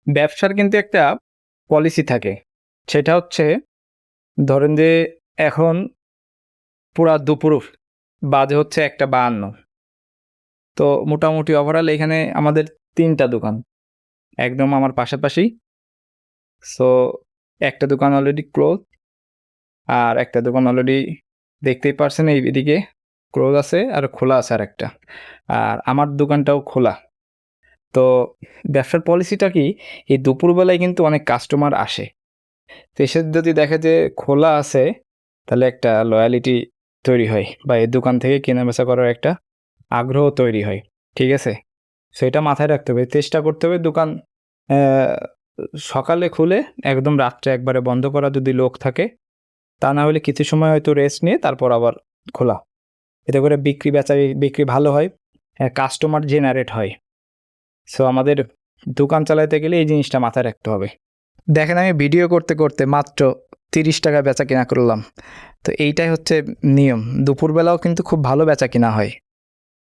ব্যবসার কিন্তু একটা পলিসি থাকে। সেটা হচ্ছে ধরেন যে এখন পুরা দুপুর বাজে হচ্ছে ১:৫২। তো মোটামুটি ওভারঅল এখানে আমাদের ৩ টা দোকান। একদম আমার পাশাপাশি। সো একটা দোকান অলরেডি ক্লোজ আর একটা দোকান অলরেডি দেখতেই পারছেন এদিকে ক্লোজ আছে আর খোলা আছে আরেকটা। আর আমার দোকানটাও খোলা। তো ব্যবসার পলিসিটা কি এই দুপুরবেলায় কিন্তু অনেক কাস্টমার আসে। তো এসে যদি দেখে যে খোলা আছে তাহলে একটা লয়ালিটি তৈরি হয় বা এই দোকান থেকে কেনাবেচা করার একটা আগ্রহ তৈরি হয়। ঠিক আছে? সো এটা মাথায় রাখতে হবে। চেষ্টা করতে হবে দোকান অ্যা সকালে খুলে একদম রাত্রে একবারে বন্ধ করা যদি লোক থাকে, তা না হলে কিছু সময় হয়তো রেস্ট নিয়ে তারপর আবার খোলা। এতে করে বিক্রি ভালো হয়, কাস্টমার জেনারেট হয়। সো আমাদের দোকান চালাতে গেলে এই জিনিসটা মাথায় রাখতে হবে। দেখেন আমি ভিডিও করতে, করতে মাত্র ৳৩০ বেচাকেনা করলাম। তো এইটাই হচ্ছে নিয়ম। দুপুরবেলাও কিন্তু খুব ভালো বেচাকেনা হয়।